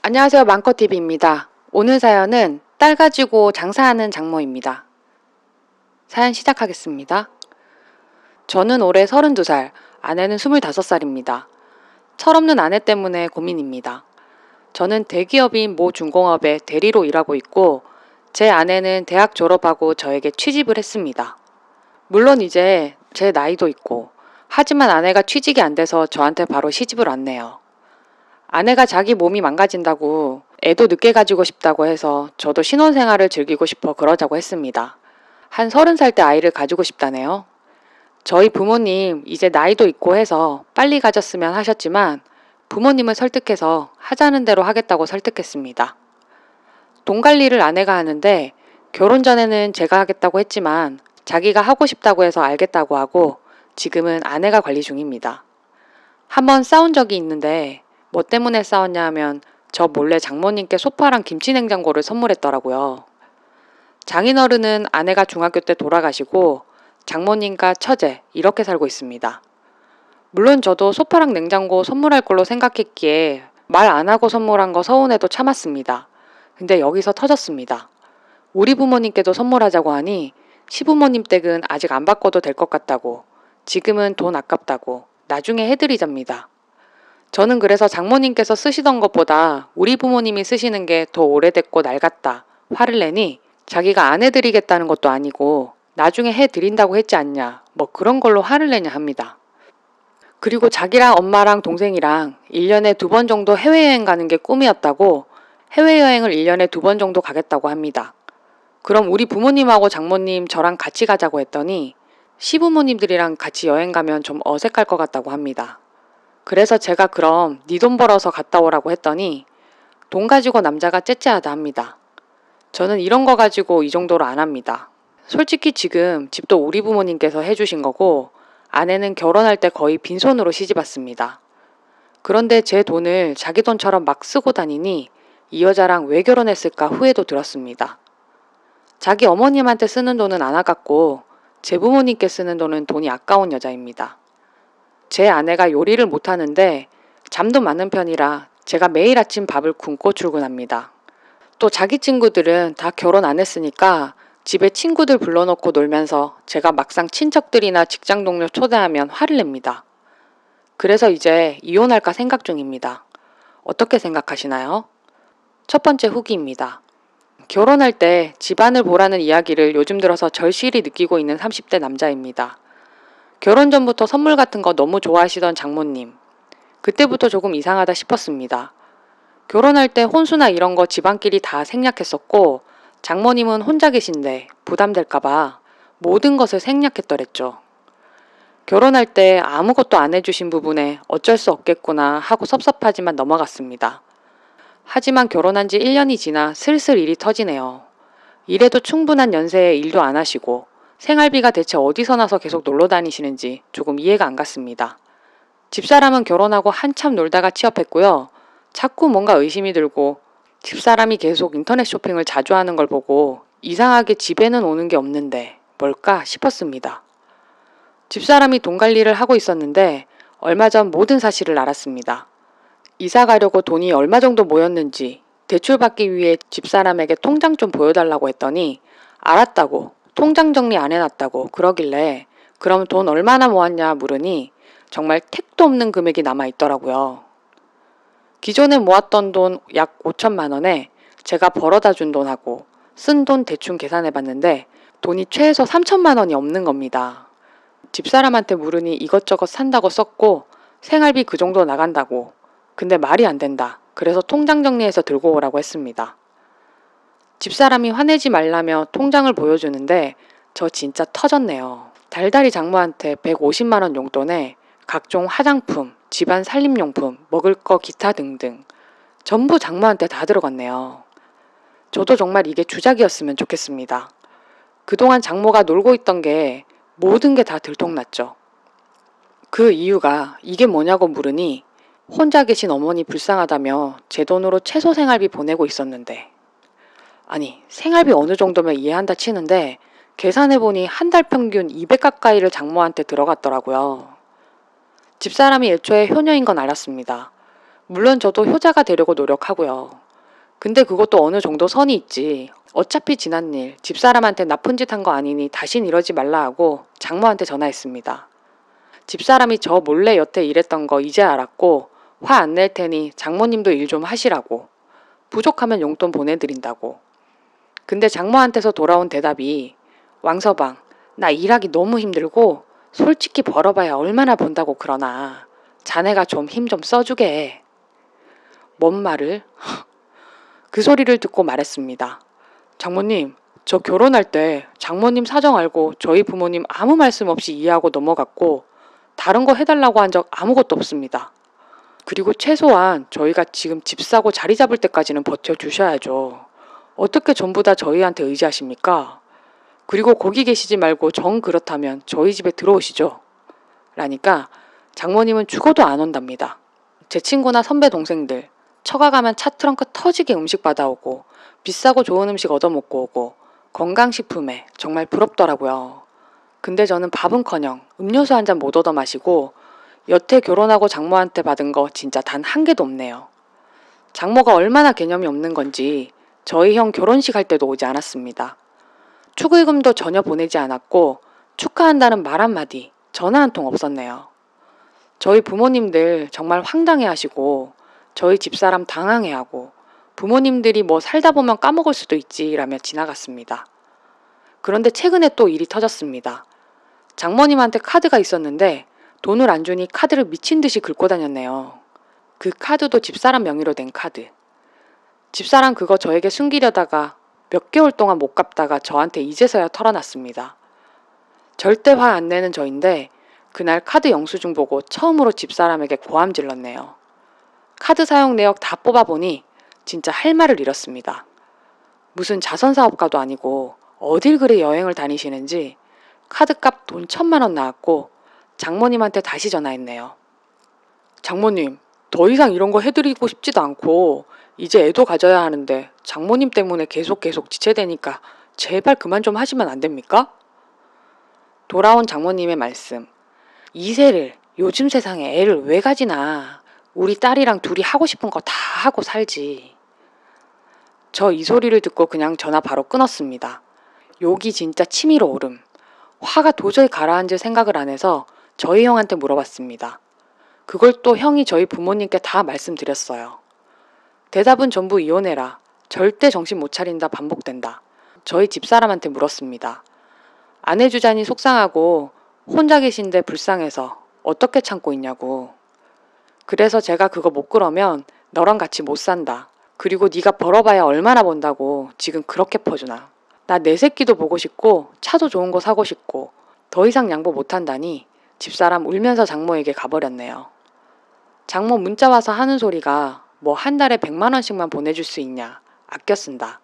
안녕하세요. 망커TV입니다. 오늘 사연은 딸 가지고 장사하는 장모입니다. 사연 시작하겠습니다. 저는 올해 32살, 아내는 25살입니다. 철없는 아내 때문에 고민입니다. 저는 대기업인 모 중공업에 대리로 일하고 있고 제 아내는 대학 졸업하고 저에게 취직을 했습니다. 물론 이제 제 나이도 있고 하지만 아내가 취직이 안 돼서 저한테 바로 시집을 왔네요. 아내가 자기 몸이 망가진다고 애도 늦게 가지고 싶다고 해서 저도 신혼생활을 즐기고 싶어 그러자고 했습니다. 한 30살 때 아이를 가지고 싶다네요. 저희 부모님 이제 나이도 있고 해서 빨리 가졌으면 하셨지만 부모님을 설득해서 하자는 대로 하겠다고 설득했습니다. 돈 관리를 아내가 하는데 결혼 전에는 제가 하겠다고 했지만 자기가 하고 싶다고 해서 알겠다고 하고 지금은 아내가 관리 중입니다. 한번 싸운 적이 있는데 뭐 때문에 싸웠냐 하면 저 몰래 장모님께 소파랑 김치냉장고를 선물했더라고요. 장인어른은 아내가 중학교 때 돌아가시고 장모님과 처제 이렇게 살고 있습니다. 물론 저도 소파랑 냉장고 선물할 걸로 생각했기에 말 안 하고 선물한 거 서운해도 참았습니다. 근데 여기서 터졌습니다. 우리 부모님께도 선물하자고 하니 시부모님 댁은 아직 안 바꿔도 될 것 같다고 지금은 돈 아깝다고 나중에 해드리잡니다. 저는 그래서 장모님께서 쓰시던 것보다 우리 부모님이 쓰시는 게 더 오래됐고 낡았다 화를 내니 자기가 안 해드리겠다는 것도 아니고 나중에 해드린다고 했지 않냐 뭐 그런 걸로 화를 내냐 합니다. 그리고 자기랑 엄마랑 동생이랑 1년에 2번 정도 해외여행 가는 게 꿈이었다고 해외여행을 1년에 2번 정도 가겠다고 합니다. 그럼 우리 부모님하고 장모님 저랑 같이 가자고 했더니 시부모님들이랑 같이 여행 가면 좀 어색할 것 같다고 합니다. 그래서 제가 그럼 네 돈 벌어서 갔다 오라고 했더니 돈 가지고 남자가 째째하다 합니다. 저는 이런 거 가지고 이 정도로 안 합니다. 솔직히 지금 집도 우리 부모님께서 해주신 거고 아내는 결혼할 때 거의 빈손으로 시집 왔습니다. 그런데 제 돈을 자기 돈처럼 막 쓰고 다니니 이 여자랑 왜 결혼했을까 후회도 들었습니다. 자기 어머님한테 쓰는 돈은 안 아깝고 제 부모님께 쓰는 돈은 돈이 아까운 여자입니다. 제 아내가 요리를 못하는데 잠도 많은 편이라 제가 매일 아침 밥을 굶고 출근합니다. 또 자기 친구들은 다 결혼 안 했으니까 집에 친구들 불러놓고 놀면서 제가 막상 친척들이나 직장 동료 초대하면 화를 냅니다. 그래서 이제 이혼할까 생각 중입니다. 어떻게 생각하시나요? 첫 번째 후기입니다. 결혼할 때 집안을 보라는 이야기를 요즘 들어서 절실히 느끼고 있는 30대 남자입니다. 결혼 전부터 선물 같은 거 너무 좋아하시던 장모님. 그때부터 조금 이상하다 싶었습니다. 결혼할 때 혼수나 이런 거 집안끼리 다 생략했었고 장모님은 혼자 계신데 부담될까봐 모든 것을 생략했더랬죠. 결혼할 때 아무것도 안 해주신 부분에 어쩔 수 없겠구나 하고 섭섭하지만 넘어갔습니다. 하지만 결혼한 지 1년이 지나 슬슬 일이 터지네요. 이래도 충분한 연세에 일도 안 하시고 생활비가 대체 어디서 나서 계속 놀러 다니시는지 조금 이해가 안 갔습니다. 집사람은 결혼하고 한참 놀다가 취업했고요. 자꾸 뭔가 의심이 들고 집사람이 계속 인터넷 쇼핑을 자주 하는 걸 보고 이상하게 집에는 오는 게 없는데 뭘까 싶었습니다. 집사람이 돈 관리를 하고 있었는데 얼마 전 모든 사실을 알았습니다. 이사 가려고 돈이 얼마 정도 모였는지 대출 받기 위해 집사람에게 통장 좀 보여달라고 했더니 알았다고 통장 정리 안 해놨다고 그러길래 그럼 돈 얼마나 모았냐 물으니 정말 택도 없는 금액이 남아있더라고요. 기존에 모았던 돈 약 5천만 원에 제가 벌어다 준 돈하고 쓴 돈 대충 계산해봤는데 돈이 최소 3천만 원이 없는 겁니다. 집사람한테 물으니 이것저것 산다고 썼고 생활비 그 정도 나간다고. 근데 말이 안 된다. 그래서 통장 정리해서 들고 오라고 했습니다. 집사람이 화내지 말라며 통장을 보여주는데 저 진짜 터졌네요. 달달이 장모한테 150만 원 용돈에 각종 화장품, 집안 살림용품, 먹을 거 기타 등등 전부 장모한테 다 들어갔네요. 저도 정말 이게 주작이었으면 좋겠습니다. 그동안 장모가 놀고 있던 게 모든 게 다 들통났죠. 그 이유가 이게 뭐냐고 물으니 혼자 계신 어머니 불쌍하다며 제 돈으로 최소 생활비 보내고 있었는데 아니 생활비 어느 정도면 이해한다 치는데 계산해보니 한 달 평균 200 가까이를 장모한테 들어갔더라고요. 집사람이 애초에 효녀인 건 알았습니다. 물론 저도 효자가 되려고 노력하고요. 근데 그것도 어느 정도 선이 있지. 어차피 지난 일, 집사람한테 나쁜 짓 한 거 아니니 다신 이러지 말라 하고 장모한테 전화했습니다. 집사람이 저 몰래 여태 일했던 거 이제 알았고 화 안 낼 테니 장모님도 일 좀 하시라고. 부족하면 용돈 보내드린다고. 근데 장모한테서 돌아온 대답이 왕서방, 나 일하기 너무 힘들고 솔직히 벌어봐야 얼마나 번다고 그러나 자네가 좀 힘 좀 써주게. 뭔 말을? 그 소리를 듣고 말했습니다. 장모님, 저 결혼할 때 장모님 사정 알고 저희 부모님 아무 말씀 없이 이해하고 넘어갔고 다른 거 해달라고 한 적 아무것도 없습니다. 그리고 최소한 저희가 지금 집 사고 자리 잡을 때까지는 버텨주셔야죠. 어떻게 전부 다 저희한테 의지하십니까? 그리고 거기 계시지 말고 정 그렇다면 저희 집에 들어오시죠. 라니까 장모님은 죽어도 안 온답니다. 제 친구나 선배 동생들 처가 가면 차 트렁크 터지게 음식 받아오고 비싸고 좋은 음식 얻어먹고 오고 건강식품에 정말 부럽더라고요. 근데 저는 밥은커녕 음료수 한 잔 못 얻어 마시고 여태 결혼하고 장모한테 받은 거 진짜 단 한 개도 없네요. 장모가 얼마나 개념이 없는 건지 저희 형 결혼식 할 때도 오지 않았습니다. 축의금도 전혀 보내지 않았고 축하한다는 말 한마디, 전화 한 통 없었네요. 저희 부모님들 정말 황당해 하시고 저희 집사람 당황해 하고 부모님들이 뭐 살다 보면 까먹을 수도 있지 라며 지나갔습니다. 그런데 최근에 또 일이 터졌습니다. 장모님한테 카드가 있었는데 돈을 안 주니 카드를 미친 듯이 긁고 다녔네요. 그 카드도 집사람 명의로 된 카드. 집사람 그거 저에게 숨기려다가 몇 개월 동안 못 갚다가 저한테 이제서야 털어놨습니다. 절대 화 안 내는 저인데 그날 카드 영수증 보고 처음으로 집사람에게 고함 질렀네요. 카드 사용 내역 다 뽑아보니 진짜 할 말을 잃었습니다. 무슨 자선사업가도 아니고 어딜 그리 여행을 다니시는지 카드값 돈 1,000만 원 나왔고 장모님한테 다시 전화했네요. 장모님, 더 이상 이런 거 해드리고 싶지도 않고 이제 애도 가져야 하는데 장모님 때문에 계속 지체되니까 제발 그만 좀 하시면 안 됩니까? 돌아온 장모님의 말씀. 2세를 요즘 세상에 애를 왜 가지나. 우리 딸이랑 둘이 하고 싶은 거 다 하고 살지. 저 이 소리를 듣고 그냥 전화 바로 끊었습니다. 욕이 진짜 치밀어 오름. 화가 도저히 가라앉을 생각을 안 해서 저희 형한테 물어봤습니다. 그걸 또 형이 저희 부모님께 다 말씀드렸어요. 대답은 전부 이혼해라. 절대 정신 못 차린다 반복된다. 저희 집사람한테 물었습니다. 아내 주자니 속상하고 혼자 계신데 불쌍해서 어떻게 참고 있냐고. 그래서 제가 그거 못 그러면 너랑 같이 못 산다. 그리고 네가 벌어봐야 얼마나 번다고 지금 그렇게 퍼주나. 나 내 새끼도 보고 싶고 차도 좋은 거 사고 싶고 더 이상 양보 못한다니 집사람 울면서 장모에게 가버렸네요. 장모 문자 와서 하는 소리가 뭐 한 달에 100만 원씩만 보내줄 수 있냐. 아껴 쓴다.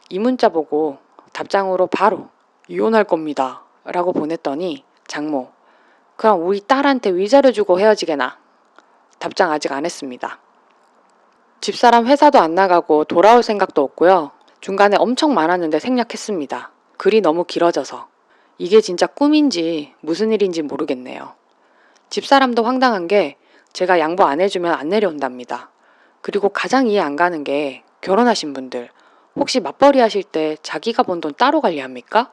이 문자 보고 답장으로 바로 이혼할 겁니다. 라고 보냈더니 장모 그럼 우리 딸한테 위자료 주고 헤어지게나. 답장 아직 안 했습니다. 집사람 회사도 안 나가고 돌아올 생각도 없고요. 중간에 엄청 많았는데 생략했습니다. 글이 너무 길어져서. 이게 진짜 꿈인지 무슨 일인지 모르겠네요. 집사람도 황당한 게 제가 양보 안 해주면 안 내려온답니다. 그리고 가장 이해 안 가는 게 결혼하신 분들 혹시 맞벌이 하실 때 자기가 번 돈 따로 관리합니까?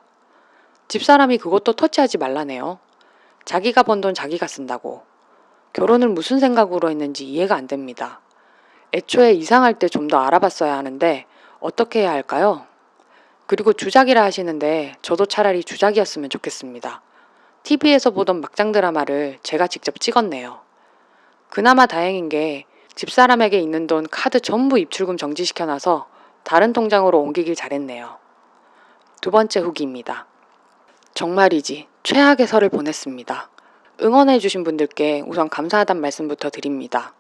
집사람이 그것도 터치하지 말라네요. 자기가 번 돈 자기가 쓴다고. 결혼을 무슨 생각으로 했는지 이해가 안 됩니다. 애초에 이상할 때 좀 더 알아봤어야 하는데 어떻게 해야 할까요? 그리고 주작이라 하시는데 저도 차라리 주작이었으면 좋겠습니다. TV에서 보던 막장 드라마를 제가 직접 찍었네요. 그나마 다행인 게 집사람에게 있는 돈 카드 전부 입출금 정지시켜놔서 다른 통장으로 옮기길 잘했네요. 두 번째 후기입니다. 정말이지 최악의 설을 보냈습니다. 응원해주신 분들께 우선 감사하단 말씀부터 드립니다.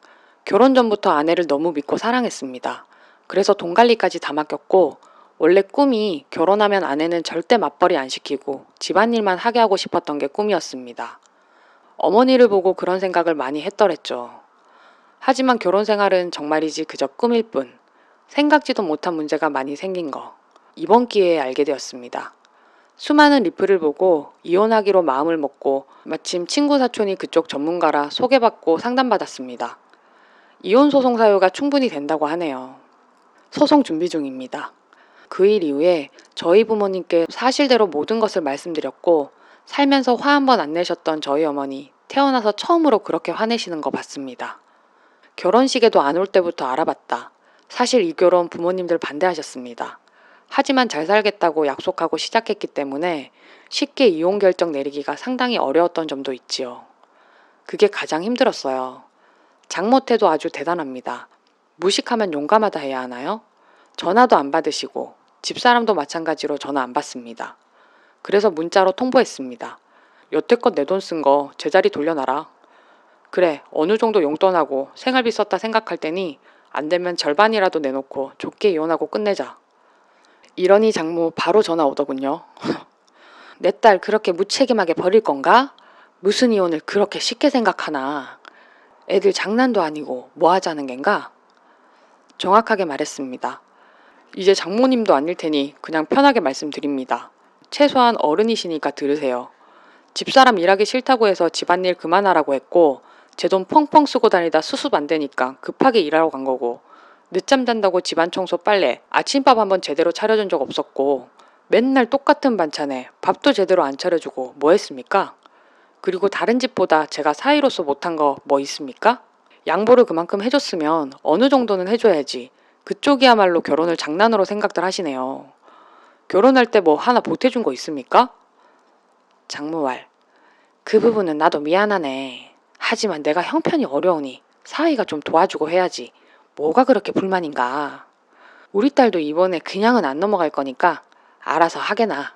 결혼 전부터 아내를 너무 믿고 사랑했습니다. 그래서 돈 관리까지 다 맡겼고 원래 꿈이 결혼하면 아내는 절대 맞벌이 안 시키고 집안일만 하게 하고 싶었던 게 꿈이었습니다. 어머니를 보고 그런 생각을 많이 했더랬죠. 하지만 결혼 생활은 정말이지 그저 꿈일 뿐 생각지도 못한 문제가 많이 생긴 거 이번 기회에 알게 되었습니다. 수많은 리플을 보고 이혼하기로 마음을 먹고 마침 친구 사촌이 그쪽 전문가라 소개받고 상담받았습니다. 이혼 소송 사유가 충분히 된다고 하네요. 소송 준비 중입니다. 그 일 이후에 저희 부모님께 사실대로 모든 것을 말씀드렸고 살면서 화 한 번 안 내셨던 저희 어머니 태어나서 처음으로 그렇게 화내시는 거 봤습니다. 결혼식에도 안 올 때부터 알아봤다. 사실 이 결혼 부모님들 반대하셨습니다. 하지만 잘 살겠다고 약속하고 시작했기 때문에 쉽게 이혼 결정 내리기가 상당히 어려웠던 점도 있지요. 그게 가장 힘들었어요. 장모태도 아주 대단합니다. 무식하면 용감하다 해야 하나요? 전화도 안 받으시고 집사람도 마찬가지로 전화 안 받습니다. 그래서 문자로 통보했습니다. 여태껏 내 돈 쓴 거 제자리 돌려놔라. 그래, 어느 정도 용돈하고 생활비 썼다 생각할 테니 안 되면 절반이라도 내놓고 좋게 이혼하고 끝내자. 이러니 장모 바로 전화 오더군요. 내 딸 그렇게 무책임하게 버릴 건가? 무슨 이혼을 그렇게 쉽게 생각하나? 애들 장난도 아니고 뭐 하자는 겐가? 정확하게 말했습니다. 이제 장모님도 아닐 테니 그냥 편하게 말씀드립니다. 최소한 어른이시니까 들으세요. 집사람 일하기 싫다고 해서 집안일 그만하라고 했고 제 돈 펑펑 쓰고 다니다 수습 안 되니까 급하게 일하러 간 거고 늦잠 잔다고 집안 청소 빨래 아침밥 한번 제대로 차려준 적 없었고 맨날 똑같은 반찬에 밥도 제대로 안 차려주고 뭐 했습니까? 그리고 다른 집보다 제가 사위로서 못한 거 뭐 있습니까? 양보를 그만큼 해줬으면 어느 정도는 해줘야지. 그쪽이야말로 결혼을 장난으로 생각들 하시네요. 결혼할 때 뭐 하나 보태준 거 있습니까? 장무왈. 그 부분은 나도 미안하네. 하지만 내가 형편이 어려우니 사위가 좀 도와주고 해야지. 뭐가 그렇게 불만인가. 우리 딸도 이번에 그냥은 안 넘어갈 거니까 알아서 하게나.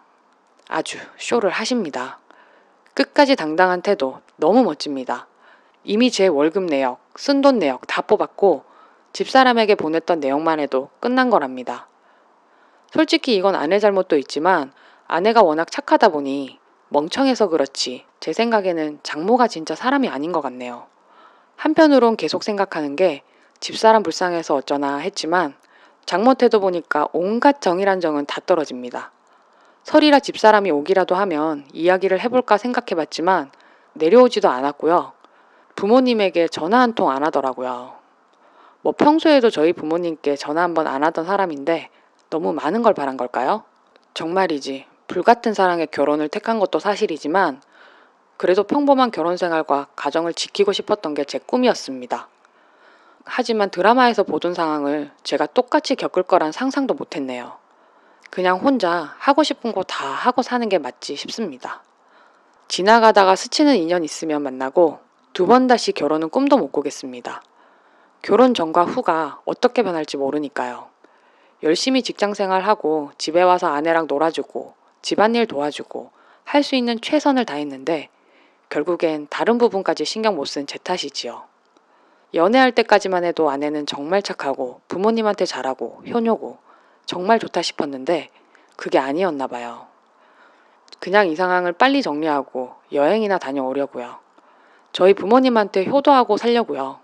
아주 쇼를 하십니다. 끝까지 당당한 태도 너무 멋집니다. 이미 제 월급 내역, 쓴돈 내역 다 뽑았고 집사람에게 보냈던 내역만 해도 끝난 거랍니다. 솔직히 이건 아내 잘못도 있지만 아내가 워낙 착하다 보니 멍청해서 그렇지 제 생각에는 장모가 진짜 사람이 아닌 것 같네요. 한편으론 계속 생각하는 게 집사람 불쌍해서 어쩌나 했지만 장모 태도 보니까 온갖 정이란 정은 다 떨어집니다. 설이라 집사람이 오기라도 하면 이야기를 해볼까 생각해봤지만 내려오지도 않았고요. 부모님에게 전화 한 통 안 하더라고요. 뭐 평소에도 저희 부모님께 전화 한 번 안 하던 사람인데 너무 많은 걸 바란 걸까요? 정말이지 불같은 사랑의 결혼을 택한 것도 사실이지만 그래도 평범한 결혼 생활과 가정을 지키고 싶었던 게 제 꿈이었습니다. 하지만 드라마에서 보던 상황을 제가 똑같이 겪을 거란 상상도 못했네요. 그냥 혼자 하고 싶은 거 다 하고 사는 게 맞지 싶습니다. 지나가다가 스치는 인연 있으면 만나고 두 번 다시 결혼은 꿈도 못 꾸겠습니다. 결혼 전과 후가 어떻게 변할지 모르니까요. 열심히 직장 생활하고 집에 와서 아내랑 놀아주고 집안일 도와주고 할 수 있는 최선을 다했는데 결국엔 다른 부분까지 신경 못 쓴 제 탓이지요. 연애할 때까지만 해도 아내는 정말 착하고 부모님한테 잘하고 효녀고 정말 좋다 싶었는데 그게 아니었나 봐요. 그냥 이 상황을 빨리 정리하고 여행이나 다녀오려고요. 저희 부모님한테 효도하고 살려고요.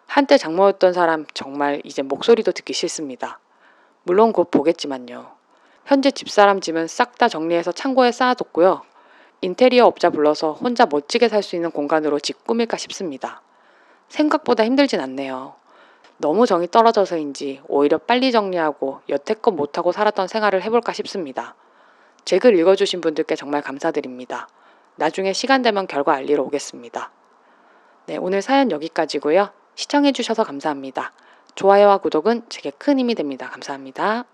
한때 장모였던 사람 정말 이제 목소리도 듣기 싫습니다. 물론 곧 보겠지만요. 현재 집사람 짐은 싹 다 정리해서 창고에 쌓아뒀고요. 인테리어 업자 불러서 혼자 멋지게 살 수 있는 공간으로 집 꾸밀까 싶습니다. 생각보다 힘들진 않네요. 너무 정이 떨어져서인지 오히려 빨리 정리하고 여태껏 못하고 살았던 생활을 해볼까 싶습니다. 제 글 읽어주신 분들께 정말 감사드립니다. 나중에 시간 되면 결과 알리러 오겠습니다. 네, 오늘 사연 여기까지고요. 시청해주셔서 감사합니다. 좋아요와 구독은 제게 큰 힘이 됩니다. 감사합니다.